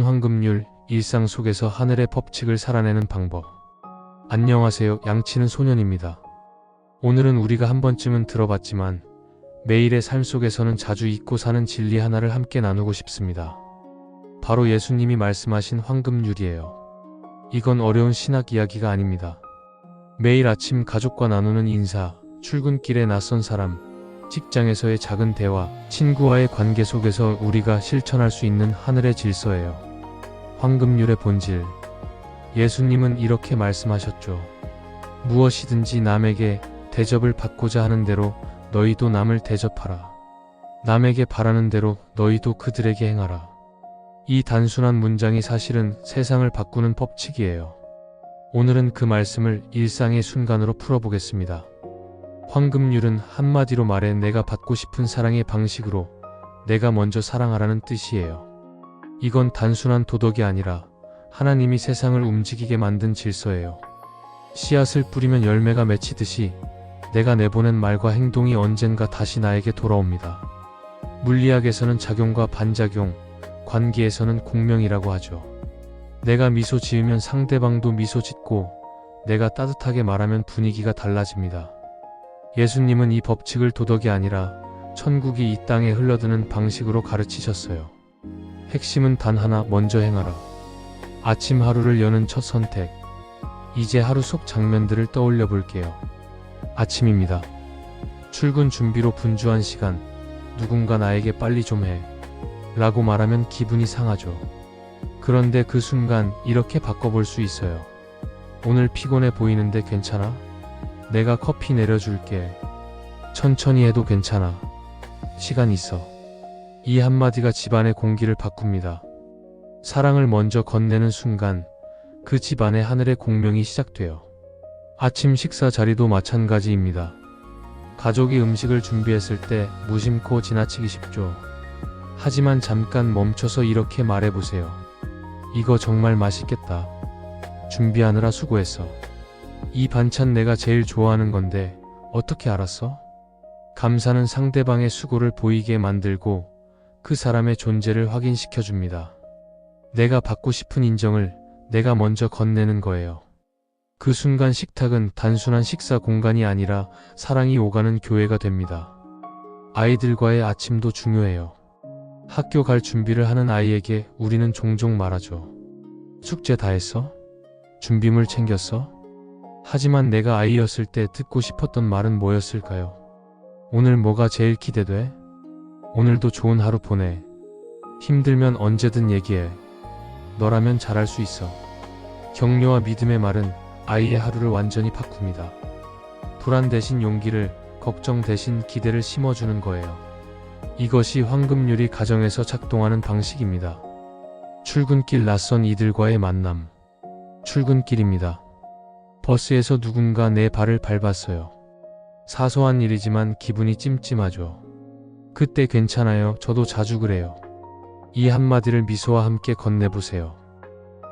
황금률, 일상 속에서 하늘의 법칙을 살아내는 방법. 안녕하세요, 양치는 소년입니다. 오늘은 우리가 한 번쯤은 들어봤지만 매일의 삶 속에서는 자주 잊고 사는 진리 하나를 함께 나누고 싶습니다. 바로 예수님이 말씀하신 황금률이에요. 이건 어려운 신학 이야기가 아닙니다. 매일 아침 가족과 나누는 인사, 출근길의 낯선 사람, 직장에서의 작은 대화, 친구와의 관계 속에서 우리가 실천할 수 있는 하늘의 질서예요. 황금률의 본질. 예수님은 이렇게 말씀하셨죠. 무엇이든지 남에게 대접을 받고자 하는 대로 너희도 남을 대접하라. 남에게 바라는 대로 너희도 그들에게 행하라. 이 단순한 문장이 사실은 세상을 바꾸는 법칙이에요. 오늘은 그 말씀을 일상의 순간으로 풀어보겠습니다. 황금률은 한마디로 말해 내가 받고 싶은 사랑의 방식으로 내가 먼저 사랑하라는 뜻이에요. 이건 단순한 도덕이 아니라 하나님이 세상을 움직이게 만든 질서예요. 씨앗을 뿌리면 열매가 맺히듯이 내가 내보낸 말과 행동이 언젠가 다시 나에게 돌아옵니다. 물리학에서는 작용과 반작용, 관계에서는 공명이라고 하죠. 내가 미소 지으면 상대방도 미소 짓고 내가 따뜻하게 말하면 분위기가 달라집니다. 예수님은 이 법칙을 도덕이 아니라 천국이 이 땅에 흘러드는 방식으로 가르치셨어요. 핵심은 단 하나, 먼저 행하라. 아침 하루를 여는 첫 선택. 이제 하루 속 장면들을 떠올려 볼게요. 아침입니다. 출근 준비로 분주한 시간. 누군가 나에게 빨리 좀 해 라고 말하면 기분이 상하죠. 그런데 그 순간 이렇게 바꿔볼 수 있어요. 오늘 피곤해 보이는데 괜찮아? 내가 커피 내려줄게. 천천히 해도 괜찮아. 시간 있어. 이 한마디가 집안의 공기를 바꿉니다. 사랑을 먼저 건네는 순간 그 집안의 하늘의 공명이 시작돼요. 아침 식사 자리도 마찬가지입니다. 가족이 음식을 준비했을 때 무심코 지나치기 쉽죠. 하지만 잠깐 멈춰서 이렇게 말해보세요. 이거 정말 맛있겠다. 준비하느라 수고했어. 이 반찬 내가 제일 좋아하는 건데 어떻게 알았어? 감사는 상대방의 수고를 보이게 만들고 그 사람의 존재를 확인시켜줍니다. 내가 받고 싶은 인정을 내가 먼저 건네는 거예요. 그 순간 식탁은 단순한 식사 공간이 아니라 사랑이 오가는 교회가 됩니다. 아이들과의 아침도 중요해요. 학교 갈 준비를 하는 아이에게 우리는 종종 말하죠. 숙제 다 했어? 준비물 챙겼어? 하지만 내가 아이였을 때 듣고 싶었던 말은 뭐였을까요? 오늘 뭐가 제일 기대돼? 오늘도 좋은 하루 보내. 힘들면 언제든 얘기해. 너라면 잘할 수 있어. 격려와 믿음의 말은 아이의 하루를 완전히 바꿉니다. 불안 대신 용기를, 걱정 대신 기대를 심어주는 거예요. 이것이 황금률이 가정에서 작동하는 방식입니다. 출근길 낯선 이들과의 만남. 출근길입니다. 버스에서 누군가 내 발을 밟았어요. 사소한 일이지만 기분이 찜찜하죠. 그때 괜찮아요. 저도 자주 그래요. 이 한마디를 미소와 함께 건네보세요.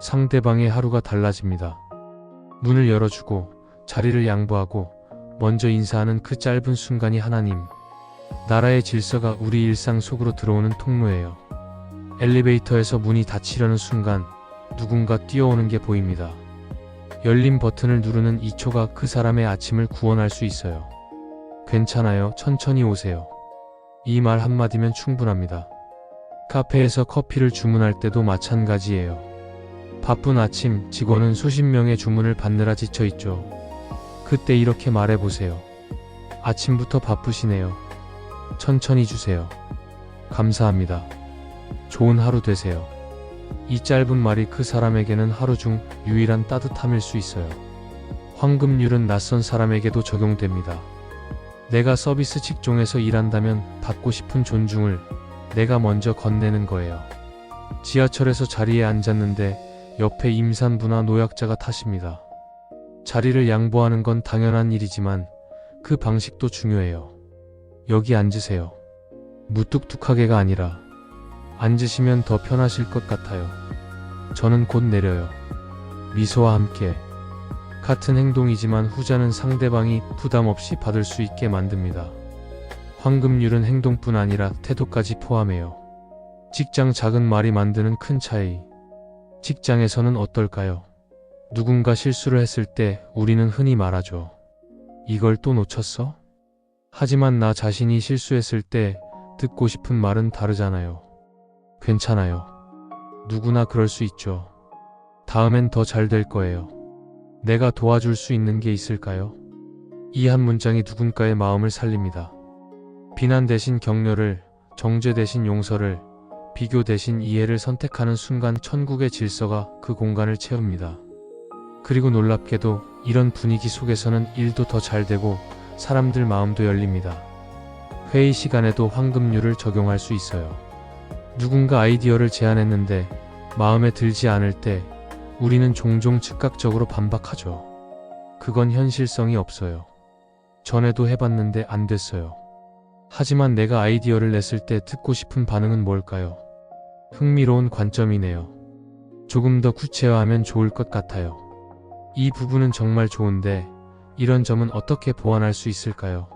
상대방의 하루가 달라집니다. 문을 열어주고 자리를 양보하고 먼저 인사하는 그 짧은 순간이 하나님, 나라의 질서가 우리 일상 속으로 들어오는 통로예요. 엘리베이터에서 문이 닫히려는 순간 누군가 뛰어오는 게 보입니다. 열린 버튼을 누르는 2초가 그 사람의 아침을 구원할 수 있어요. 괜찮아요. 천천히 오세요. 이 말 한마디면 충분합니다. 카페에서 커피를 주문할 때도 마찬가지예요. 바쁜 아침, 직원은 수십 명의 주문을 받느라 지쳐있죠. 그때 이렇게 말해보세요. 아침부터 바쁘시네요. 천천히 주세요. 감사합니다. 좋은 하루 되세요. 이 짧은 말이 그 사람에게는 하루 중 유일한 따뜻함일 수 있어요. 황금률은 낯선 사람에게도 적용됩니다. 내가 서비스 직종에서 일한다면 받고 싶은 존중을 내가 먼저 건네는 거예요. 지하철에서 자리에 앉았는데 옆에 임산부나 노약자가 타십니다. 자리를 양보하는 건 당연한 일이지만 그 방식도 중요해요. 여기 앉으세요. 무뚝뚝하게가 아니라 앉으시면 더 편하실 것 같아요. 저는 곧 내려요. 미소와 함께. 같은 행동이지만 후자는 상대방이 부담 없이 받을 수 있게 만듭니다. 황금률은 행동뿐 아니라 태도까지 포함해요. 직장 작은 말이 만드는 큰 차이. 직장에서는 어떨까요? 누군가 실수를 했을 때 우리는 흔히 말하죠. 이걸 또 놓쳤어? 하지만 나 자신이 실수했을 때 듣고 싶은 말은 다르잖아요. 괜찮아요. 누구나 그럴 수 있죠. 다음엔 더 잘 될 거예요. 내가 도와줄 수 있는 게 있을까요? 이 한 문장이 누군가의 마음을 살립니다. 비난 대신 격려를, 정죄 대신 용서를, 비교 대신 이해를 선택하는 순간 천국의 질서가 그 공간을 채웁니다. 그리고 놀랍게도 이런 분위기 속에서는 일도 더 잘 되고 사람들 마음도 열립니다. 회의 시간에도 황금률을 적용할 수 있어요. 누군가 아이디어를 제안했는데 마음에 들지 않을 때 우리는 종종 즉각적으로 반박하죠. 그건 현실성이 없어요. 전에도 해봤는데 안 됐어요. 하지만 내가 아이디어를 냈을 때 듣고 싶은 반응은 뭘까요? 흥미로운 관점이네요. 조금 더 구체화하면 좋을 것 같아요. 이 부분은 정말 좋은데 이런 점은 어떻게 보완할 수 있을까요?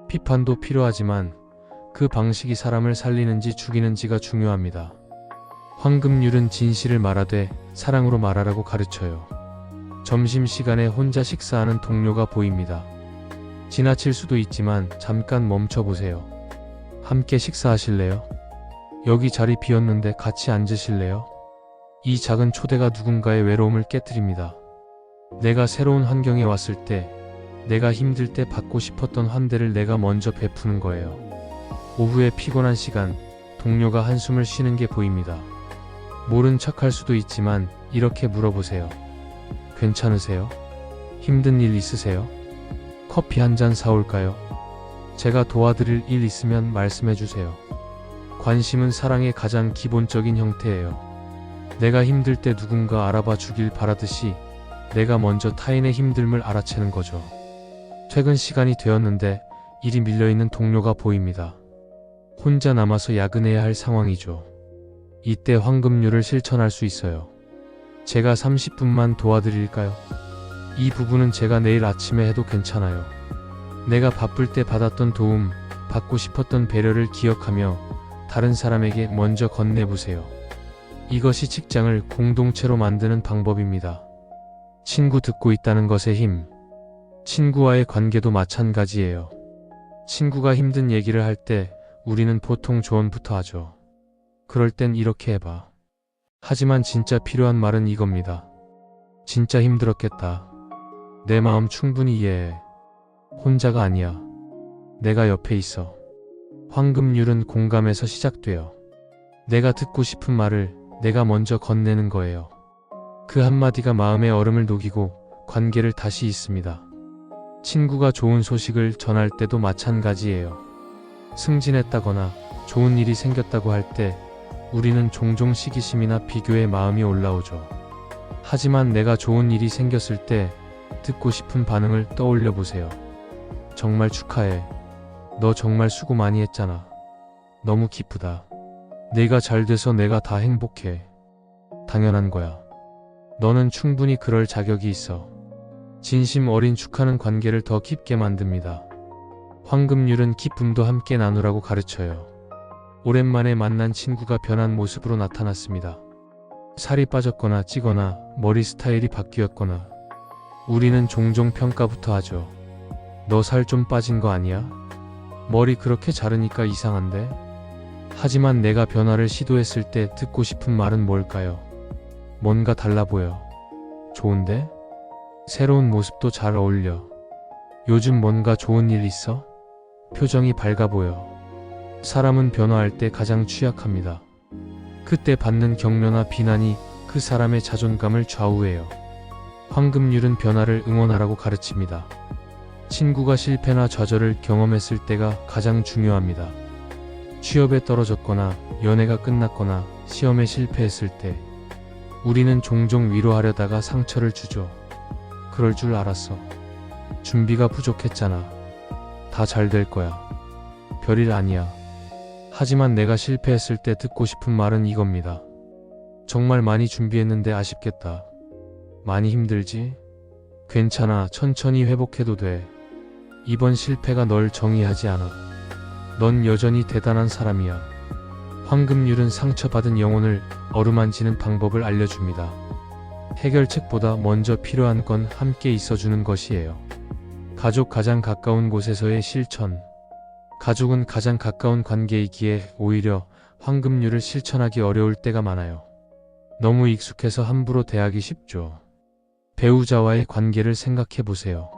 비판도 필요하지만 그 방식이 사람을 살리는지 죽이는지가 중요합니다. 황금률은 진실을 말하되 사랑으로 말하라고 가르쳐요. 점심시간에 혼자 식사하는 동료가 보입니다. 지나칠 수도 있지만 잠깐 멈춰보세요. 함께 식사하실래요? 여기 자리 비었는데 같이 앉으실래요? 이 작은 초대가 누군가의 외로움을 깨뜨립니다. 내가 새로운 환경에 왔을 때, 내가 힘들 때 받고 싶었던 환대를 내가 먼저 베푸는 거예요. 오후에 피곤한 시간, 동료가 한숨을 쉬는 게 보입니다. 모른 척할 수도 있지만 이렇게 물어보세요. 괜찮으세요? 힘든 일 있으세요? 커피 한 잔 사올까요? 제가 도와드릴 일 있으면 말씀해 주세요. 관심은 사랑의 가장 기본적인 형태예요. 내가 힘들 때 누군가 알아봐 주길 바라듯이 내가 먼저 타인의 힘듦을 알아채는 거죠. 퇴근 시간이 되었는데 일이 밀려있는 동료가 보입니다. 혼자 남아서 야근해야 할 상황이죠. 이때 황금률을 실천할 수 있어요. 제가 30분만 도와드릴까요? 이 부분은 제가 내일 아침에 해도 괜찮아요. 내가 바쁠 때 받았던 도움, 받고 싶었던 배려를 기억하며 다른 사람에게 먼저 건네보세요. 이것이 직장을 공동체로 만드는 방법입니다. 친구 듣고 있다는 것의 힘. 친구와의 관계도 마찬가지예요. 친구가 힘든 얘기를 할 때 우리는 보통 조언부터 하죠. 그럴 땐 이렇게 해봐. 하지만 진짜 필요한 말은 이겁니다. 진짜 힘들었겠다. 내 마음 충분히 이해해. 혼자가 아니야. 내가 옆에 있어. 황금률은 공감에서 시작돼요. 내가 듣고 싶은 말을 내가 먼저 건네는 거예요. 그 한마디가 마음의 얼음을 녹이고 관계를 다시 잇습니다. 친구가 좋은 소식을 전할 때도 마찬가지예요. 승진했다거나 좋은 일이 생겼다고 할 때 우리는 종종 시기심이나 비교의 마음이 올라오죠. 하지만 내가 좋은 일이 생겼을 때 듣고 싶은 반응을 떠올려 보세요. 정말 축하해. 너 정말 수고 많이 했잖아. 너무 기쁘다. 내가 잘 돼서 내가 다 행복해. 당연한 거야. 너는 충분히 그럴 자격이 있어. 진심 어린 축하는 관계를 더 깊게 만듭니다. 황금률은 기쁨도 함께 나누라고 가르쳐요. 오랜만에 만난 친구가 변한 모습으로 나타났습니다. 살이 빠졌거나 찌거나 머리 스타일이 바뀌었거나 우리는 종종 평가부터 하죠. 너 살 좀 빠진 거 아니야? 머리 그렇게 자르니까 이상한데? 하지만 내가 변화를 시도했을 때 듣고 싶은 말은 뭘까요? 뭔가 달라 보여. 좋은데? 새로운 모습도 잘 어울려. 요즘 뭔가 좋은 일 있어? 표정이 밝아 보여. 사람은 변화할 때 가장 취약합니다. 그때 받는 격려나 비난이 그 사람의 자존감을 좌우해요. 황금률은 변화를 응원하라고 가르칩니다. 친구가 실패나 좌절을 경험했을 때가 가장 중요합니다. 취업에 떨어졌거나 연애가 끝났거나 시험에 실패했을 때 우리는 종종 위로하려다가 상처를 주죠. 그럴 줄 알았어. 준비가 부족했잖아. 다 잘 될 거야. 별일 아니야. 하지만 내가 실패했을 때 듣고 싶은 말은 이겁니다. 정말 많이 준비했는데 아쉽겠다. 많이 힘들지? 괜찮아. 천천히 회복해도 돼. 이번 실패가 널 정의하지 않아. 넌 여전히 대단한 사람이야. 황금률은 상처받은 영혼을 어루만지는 방법을 알려줍니다. 해결책보다 먼저 필요한 건 함께 있어주는 것이에요. 가족 가장 가까운 곳에서의 실천. 가족은 가장 가까운 관계이기에 오히려 황금률을 실천하기 어려울 때가 많아요. 너무 익숙해서 함부로 대하기 쉽죠. 배우자와의 관계를 생각해 보세요.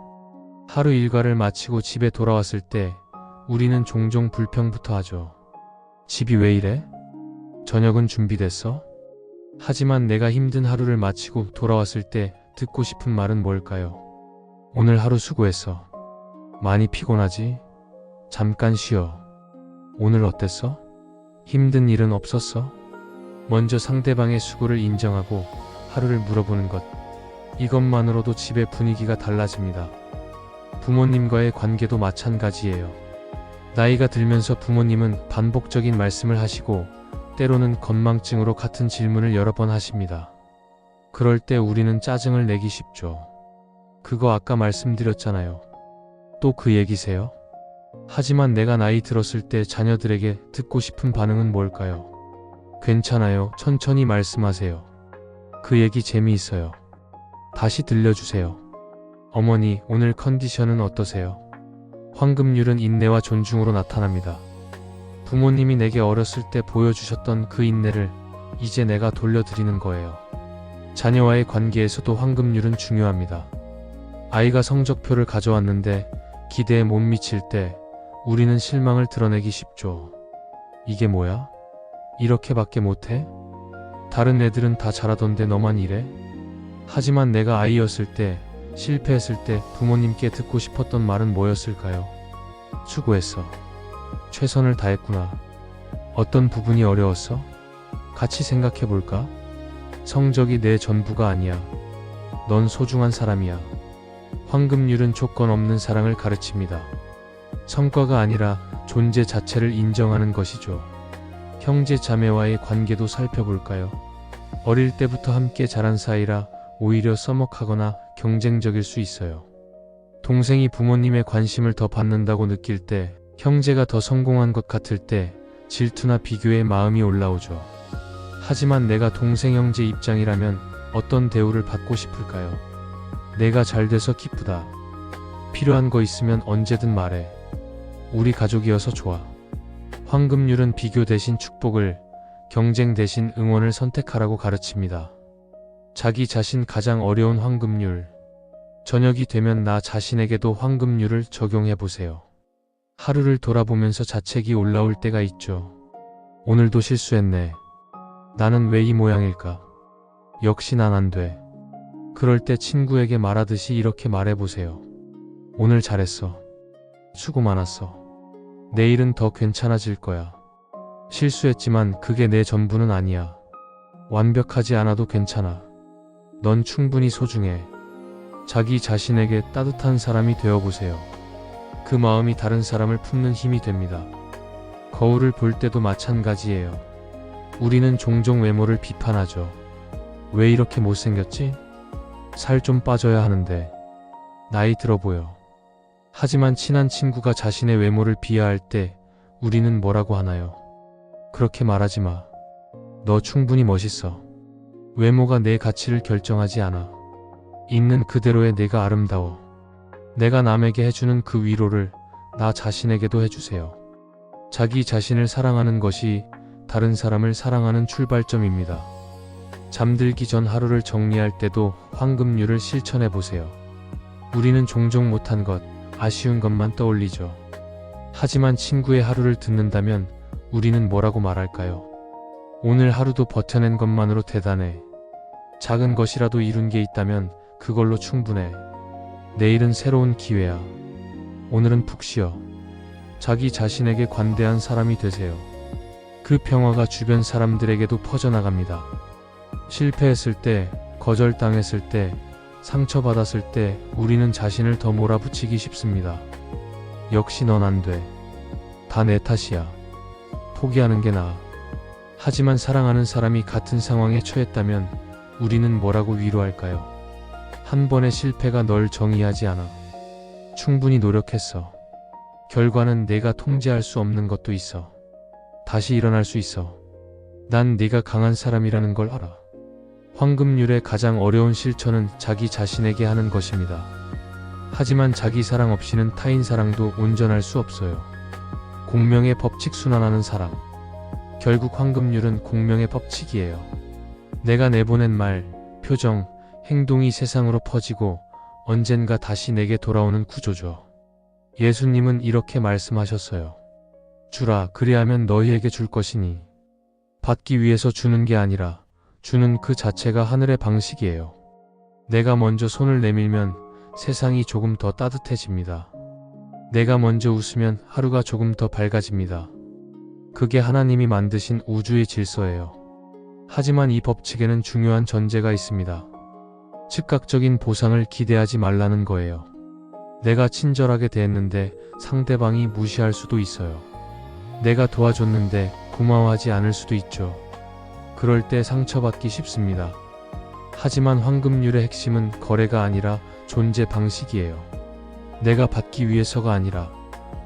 하루 일과를 마치고 집에 돌아왔을 때 우리는 종종 불평부터 하죠. 집이 왜 이래? 저녁은 준비됐어? 하지만 내가 힘든 하루를 마치고 돌아왔을 때 듣고 싶은 말은 뭘까요? 오늘 하루 수고했어. 많이 피곤하지? 잠깐 쉬어. 오늘 어땠어? 힘든 일은 없었어? 먼저 상대방의 수고를 인정하고 하루를 물어보는 것. 이것만으로도 집의 분위기가 달라집니다. 부모님과의 관계도 마찬가지예요. 나이가 들면서 부모님은 반복적인 말씀을 하시고 때로는 건망증으로 같은 질문을 여러 번 하십니다. 그럴 때 우리는 짜증을 내기 쉽죠. 그거 아까 말씀드렸잖아요. 또 그 얘기세요? 하지만 내가 나이 들었을 때 자녀들에게 듣고 싶은 반응은 뭘까요? 괜찮아요. 천천히 말씀하세요. 그 얘기 재미있어요. 다시 들려주세요. 어머니, 오늘 컨디션은 어떠세요? 황금률은 인내와 존중으로 나타납니다. 부모님이 내게 어렸을 때 보여주셨던 그 인내를 이제 내가 돌려드리는 거예요. 자녀와의 관계에서도 황금률은 중요합니다. 아이가 성적표를 가져왔는데 기대에 못 미칠 때 우리는 실망을 드러내기 쉽죠. 이게 뭐야? 이렇게밖에 못해? 다른 애들은 다 잘하던데 너만 이래? 하지만 내가 아이였을 때, 실패했을 때 부모님께 듣고 싶었던 말은 뭐였을까요? 수고했어. 최선을 다했구나. 어떤 부분이 어려웠어? 같이 생각해볼까? 성적이 내 전부가 아니야. 넌 소중한 사람이야. 황금률은 조건 없는 사랑을 가르칩니다. 성과가 아니라 존재 자체를 인정하는 것이죠. 형제 자매와의 관계도 살펴볼까요? 어릴 때부터 함께 자란 사이라 오히려 서먹하거나 경쟁적일 수 있어요. 동생이 부모님의 관심을 더 받는다고 느낄 때, 형제가 더 성공한 것 같을 때 질투나 비교의 마음이 올라오죠. 하지만 내가 동생 형제 입장이라면 어떤 대우를 받고 싶을까요? 내가 잘 돼서 기쁘다. 필요한 거 있으면 언제든 말해. 우리 가족이어서 좋아. 황금률은 비교 대신 축복을, 경쟁 대신 응원을 선택하라고 가르칩니다. 자기 자신 가장 어려운 황금률. 저녁이 되면 나 자신에게도 황금률을 적용해 보세요. 하루를 돌아보면서 자책이 올라올 때가 있죠. 오늘도 실수했네. 나는 왜 이 모양일까? 역시 난 안 돼. 그럴 때 친구에게 말하듯이 이렇게 말해보세요. 오늘 잘했어. 수고 많았어. 내일은 더 괜찮아질 거야. 실수했지만 그게 내 전부는 아니야. 완벽하지 않아도 괜찮아. 넌 충분히 소중해. 자기 자신에게 따뜻한 사람이 되어보세요. 그 마음이 다른 사람을 품는 힘이 됩니다. 거울을 볼 때도 마찬가지예요. 우리는 종종 외모를 비판하죠. 왜 이렇게 못생겼지? 살 좀 빠져야 하는데. 나이 들어 보여. 하지만 친한 친구가 자신의 외모를 비하할 때 우리는 뭐라고 하나요? 그렇게 말하지 마. 너 충분히 멋있어. 외모가 내 가치를 결정하지 않아. 있는 그대로의 내가 아름다워. 내가 남에게 해주는 그 위로를 나 자신에게도 해주세요. 자기 자신을 사랑하는 것이 다른 사람을 사랑하는 출발점입니다. 잠들기 전 하루를 정리할 때도 황금률을 실천해 보세요. 우리는 종종 못한 것, 아쉬운 것만 떠올리죠. 하지만 친구의 하루를 듣는다면 우리는 뭐라고 말할까요? 오늘 하루도 버텨낸 것만으로 대단해. 작은 것이라도 이룬 게 있다면 그걸로 충분해. 내일은 새로운 기회야. 오늘은 푹 쉬어. 자기 자신에게 관대한 사람이 되세요. 그 평화가 주변 사람들에게도 퍼져나갑니다. 실패했을 때, 거절당했을 때, 상처받았을 때 우리는 자신을 더 몰아붙이기 쉽습니다. 역시 넌 안 돼. 다 내 탓이야. 포기하는 게 나아. 하지만 사랑하는 사람이 같은 상황에 처했다면 우리는 뭐라고 위로할까요? 한 번의 실패가 널 정의하지 않아. 충분히 노력했어. 결과는 내가 통제할 수 없는 것도 있어. 다시 일어날 수 있어. 난 네가 강한 사람이라는 걸 알아. 황금률의 가장 어려운 실천은 자기 자신에게 하는 것입니다. 하지만 자기 사랑 없이는 타인 사랑도 온전할 수 없어요. 공명의 법칙 순환하는 사랑. 결국 황금률은 공명의 법칙이에요. 내가 내보낸 말, 표정, 행동이 세상으로 퍼지고 언젠가 다시 내게 돌아오는 구조죠. 예수님은 이렇게 말씀하셨어요. 주라, 그리하면 너희에게 줄 것이니. 받기 위해서 주는 게 아니라 주는 그 자체가 하늘의 방식이에요. 내가 먼저 손을 내밀면 세상이 조금 더 따뜻해집니다. 내가 먼저 웃으면 하루가 조금 더 밝아집니다. 그게 하나님이 만드신 우주의 질서예요. 하지만 이 법칙에는 중요한 전제가 있습니다. 즉각적인 보상을 기대하지 말라는 거예요. 내가 친절하게 대했는데 상대방이 무시할 수도 있어요. 내가 도와줬는데 고마워하지 않을 수도 있죠. 그럴 때 상처받기 쉽습니다. 하지만 황금률의 핵심은 거래가 아니라 존재 방식이에요. 내가 받기 위해서가 아니라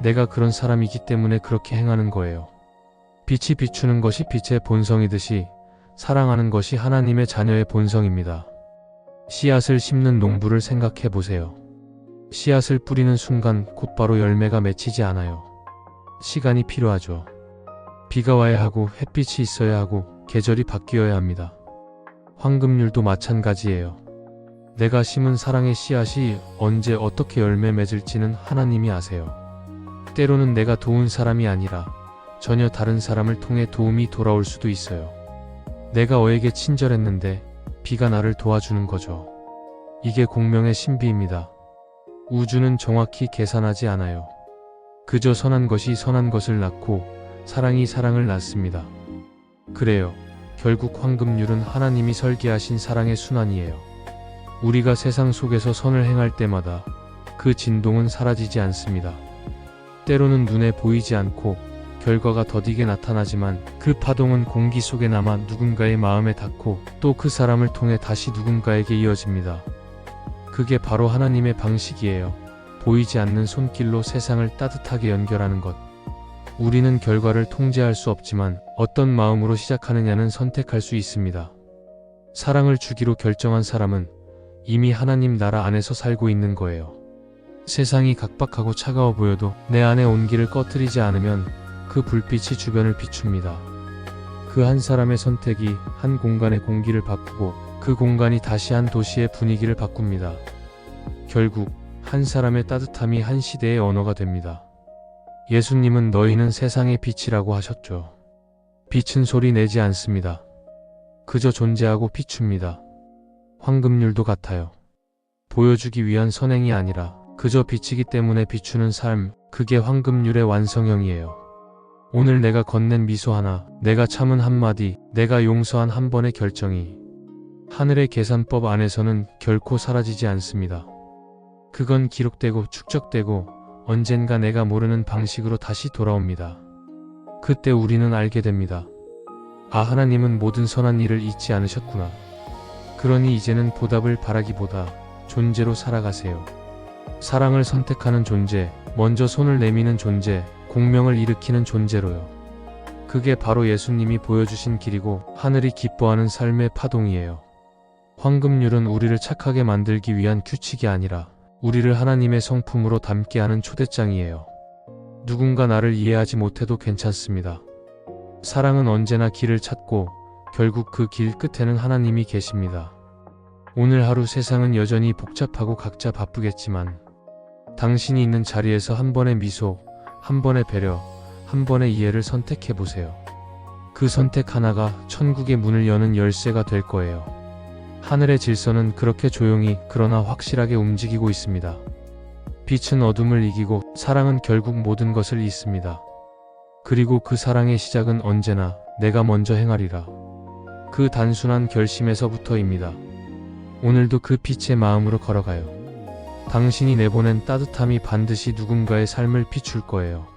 내가 그런 사람이기 때문에 그렇게 행하는 거예요. 빛이 비추는 것이 빛의 본성이듯이 사랑하는 것이 하나님의 자녀의 본성입니다. 씨앗을 심는 농부를 생각해 보세요. 씨앗을 뿌리는 순간 곧바로 열매가 맺히지 않아요. 시간이 필요하죠. 비가 와야 하고 햇빛이 있어야 하고 계절이 바뀌어야 합니다. 황금률도 마찬가지예요. 내가 심은 사랑의 씨앗이 언제 어떻게 열매 맺을지는 하나님이 아세요. 때로는 내가 도운 사람이 아니라 전혀 다른 사람을 통해 도움이 돌아올 수도 있어요. 내가 너에게 친절했는데 비가 나를 도와주는 거죠. 이게 공명의 신비입니다. 우주는 정확히 계산하지 않아요. 그저 선한 것이 선한 것을 낳고 사랑이 사랑을 낳습니다. 그래요. 결국 황금률은 하나님이 설계하신 사랑의 순환이에요. 우리가 세상 속에서 선을 행할 때마다 그 진동은 사라지지 않습니다. 때로는 눈에 보이지 않고 결과가 더디게 나타나지만 그 파동은 공기 속에 남아 누군가의 마음에 닿고 또 그 사람을 통해 다시 누군가에게 이어집니다. 그게 바로 하나님의 방식이에요. 보이지 않는 손길로 세상을 따뜻하게 연결하는 것. 우리는 결과를 통제할 수 없지만 어떤 마음으로 시작하느냐는 선택할 수 있습니다. 사랑을 주기로 결정한 사람은 이미 하나님 나라 안에서 살고 있는 거예요. 세상이 각박하고 차가워 보여도 내 안의 온기를 꺼뜨리지 않으면 그 불빛이 주변을 비춥니다. 그 한 사람의 선택이 한 공간의 공기를 바꾸고 그 공간이 다시 한 도시의 분위기를 바꿉니다. 결국 한 사람의 따뜻함이 한 시대의 언어가 됩니다. 예수님은 너희는 세상의 빛이라고 하셨죠. 빛은 소리 내지 않습니다. 그저 존재하고 비춥니다. 황금률도 같아요. 보여주기 위한 선행이 아니라 그저 비치기 때문에 비추는 삶, 그게 황금률의 완성형이에요. 오늘 내가 건넨 미소 하나, 내가 참은 한마디, 내가 용서한 한 번의 결정이 하늘의 계산법 안에서는 결코 사라지지 않습니다. 그건 기록되고 축적되고 언젠가 내가 모르는 방식으로 다시 돌아옵니다. 그때 우리는 알게 됩니다. 아, 하나님은 모든 선한 일을 잊지 않으셨구나. 그러니 이제는 보답을 바라기보다 존재로 살아가세요. 사랑을 선택하는 존재, 먼저 손을 내미는 존재, 공명을 일으키는 존재로요. 그게 바로 예수님이 보여주신 길이고 하늘이 기뻐하는 삶의 파동이에요. 황금률은 우리를 착하게 만들기 위한 규칙이 아니라 우리를 하나님의 성품으로 담게 하는 초대장이에요. 누군가 나를 이해하지 못해도 괜찮습니다. 사랑은 언제나 길을 찾고 결국 그 길 끝에는 하나님이 계십니다. 오늘 하루 세상은 여전히 복잡하고 각자 바쁘겠지만 당신이 있는 자리에서 한 번의 미소, 한 번의 배려, 한 번의 이해를 선택해보세요. 그 선택 하나가 천국의 문을 여는 열쇠가 될 거예요. 하늘의 질서는 그렇게 조용히 그러나 확실하게 움직이고 있습니다. 빛은 어둠을 이기고 사랑은 결국 모든 것을 잇습니다. 그리고 그 사랑의 시작은 언제나 내가 먼저 행하리라. 그 단순한 결심에서부터입니다. 오늘도 그 빛의 마음으로 걸어가요. 당신이 내보낸 따뜻함이 반드시 누군가의 삶을 비출 거예요.